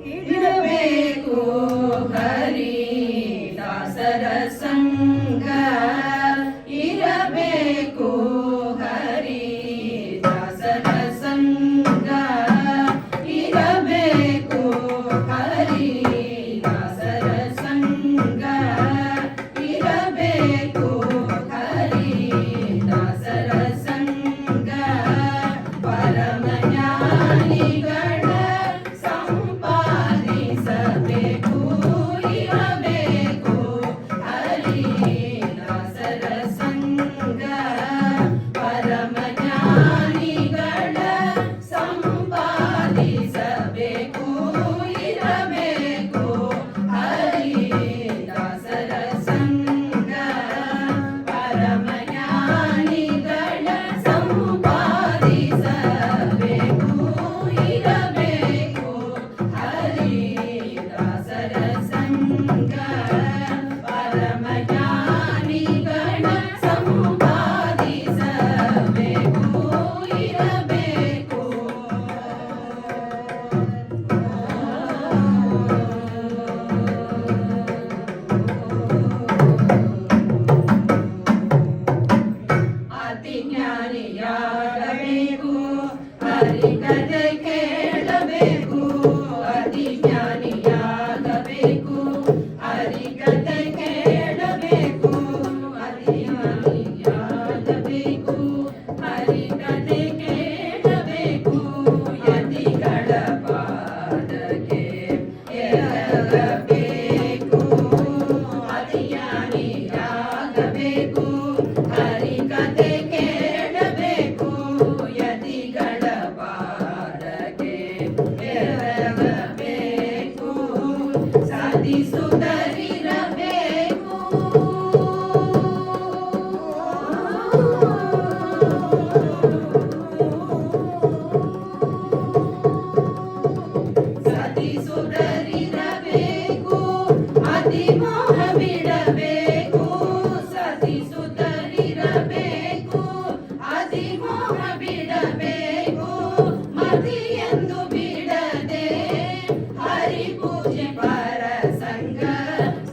ಇರಬೇಕು ಹರಿ ದಾಸರ ಸಂಗ ಇರಬೇಕು ಹರಿ ದಾಸರ ಸಂಗ ಇರಬೇಕು ಹರಿ ದಾಸರ ಸಂಗ ಇರಬೇಕು ಹರಿ ದಾಸರ ಸಂಗ ಪರಮ ಜ್ಞಾನಿಗಳ ಸಂಪಾದಿಸಬೇಕು ಇರಬೇಕು ಹರಿ ದಾಸರ ಸಂಗ ಪರಮ ಜ್ಞಾನಿಗಳ ಸಂಪಾದಿಸಬೇಕು ಇರಬೇಕು ಹರಿ ದಾಸರ ಸಂಗ ಪರಮ ಜ್ಞಾನಿಗಳ ಸಂಪಾದಿಸಬೇಕು ಇರಬೇಕು ಹರಿ ದಾಸರ ಸಂಗ ಪರಮ ಜ್ಞಾನಿಗಳ ಸಂಪಾದಿಸಬೇಕು ಇರಬೇಕು ಅತಿ ಜ್ಞಾನಿಯಾಗಬೇಕು ಹರಿ ಕಥೆ ಕೇಳಬೇಕು ಅತಿ ಜ್ಞಾನಿಯಾಗಬೇಕು ಹರಿ ಕಥೆ ಕೇಳಬೇಕು ಅತಿ ಜ್ಞಾನಿಯಾಗಬೇಕು ಹರಿ ಕಥೆ ಕೇಳಬೇಕು ಯತಿಗಳ ಪಾದಕ್ಕೆ ಎರಗಬೇಕು ಅತಿ ಜ್ಞಾನಿಯಾಗಬೇಕು ಹರಿ ಕಥೆ ಕೇಳಬೇಕು ಯತಿಗಳ ಪಾದಕ್ಕೆ ಎರಗಬೇಕು ಸಾಧಿಸುತ್ತಲಿರಬೇಕು ಸಾಧಿಸುತ್ತಲಿರಬೇಕು ಅತಿ ಮೋಹ ಬಿಡಬೇಕು ಸಾಧಿಸುತ್ತಲಿರಬೇಕು ಅತಿ ಮೋಹ ಬಿಡಬೇಕು ಮತಿಯೆಂದು ಬಿಡದೆ ಹರಿ ಪೂಜೆ ಪರ ಸಂಗ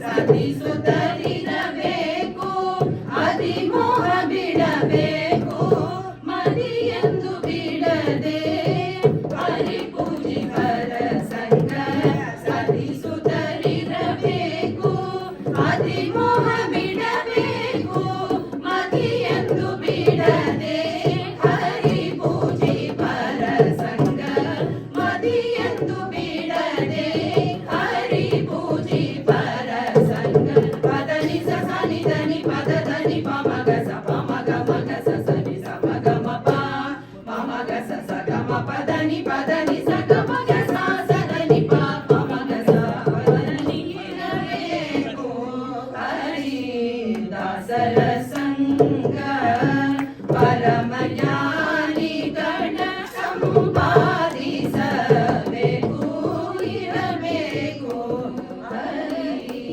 ಸಾಧಿಸುತ್ತಲಿರಬೇಕು ಅತಿ ಮೋಹ ಬಿಡಬೇಕು ಮತಿಯೆಂದು ಬಿಡದೆ ಹರಿ ಪೂಜೆ ಪರ ಸಂಗ ಸಾಧಿಸುತ್ತಲಿರಬೇಕು ಅತಿ ಮೋಹ ಬಿಡಬೇಕು ಮತಿಯೆಂದು ಬಿಡದೆ ಹರಿ ಪೂಜೆ ಪರ ಸಂಗ ಮತಿಯೆಂದು ಬಿಡದೆ ಹರಿ ಪೂಜೆ ಪರ ಸಂಗ ಪದನಿ ಸ ಸನಿ ಧನಿ ಪದ ಧನಿ ಪ ಮಗ ಸ ಪ ಮಗ ಮಗ ಸ ಸನಿ ಸ ಮಗ ಮ ಪ ಮಗ ಸ ಸ ಗ ಮ ಪದನಿ ಪದನಿ ಸ ಗ ಮಗ ಸ ಸ ಧನಿ ಪ ಮಗ ಸ ಪದನಿ ಇರಬೇಕು ಹರಿ ದಾಸರ ಸಂಗ ಪರಮ ಜ್ಞಾನಿಗಳ ಸಂಪಾದಿಸಬೇಕು ಇರಬೇಕು ಹರಿ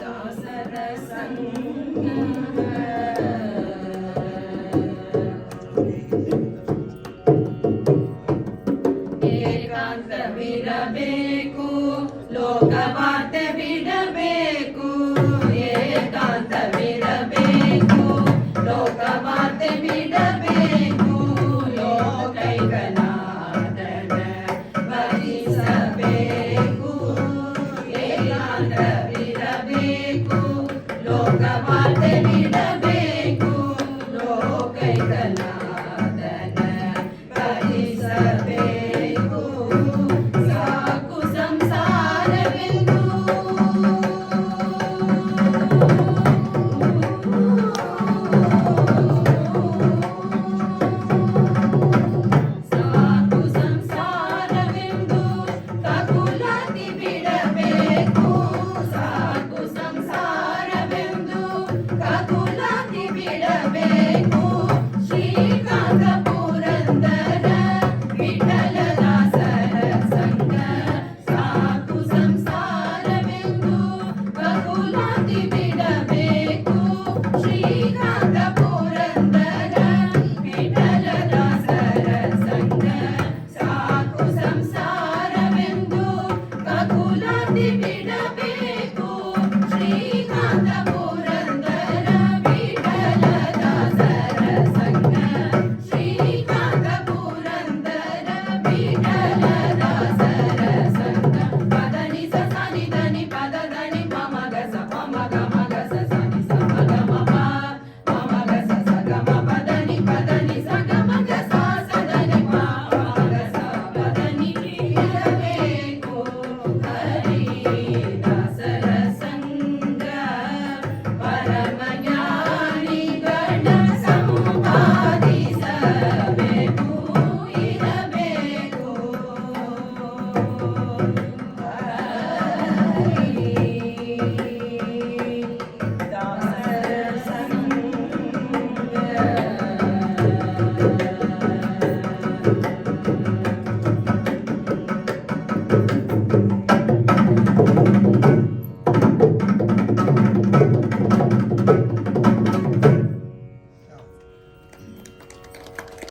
ದಾಸರ ಸಂಗ ಏಕಾಂತವಿರಬೇಕು ಲೋಕವಾರ್ತೆ ಬಿಡಬೇಕು ಏಕಾಂತವಿರಬೇಕು ಲೋಕವಾರ್ತೆ ಬಿಡಬೇಕು ಲೋಕೈಕನಾಥನ ಭಜಿಸಬೇಕು ಏಕಾಂತವಿರಬೇಕು ಲೋಕವಾರ್ತೆ ಬಿಡಬೇಕು ಲೋಕೈಕನಾಥನ ಭಜಿಸಬೇಕು ಸಾಕು ಸಂಸಾರವೆಂದು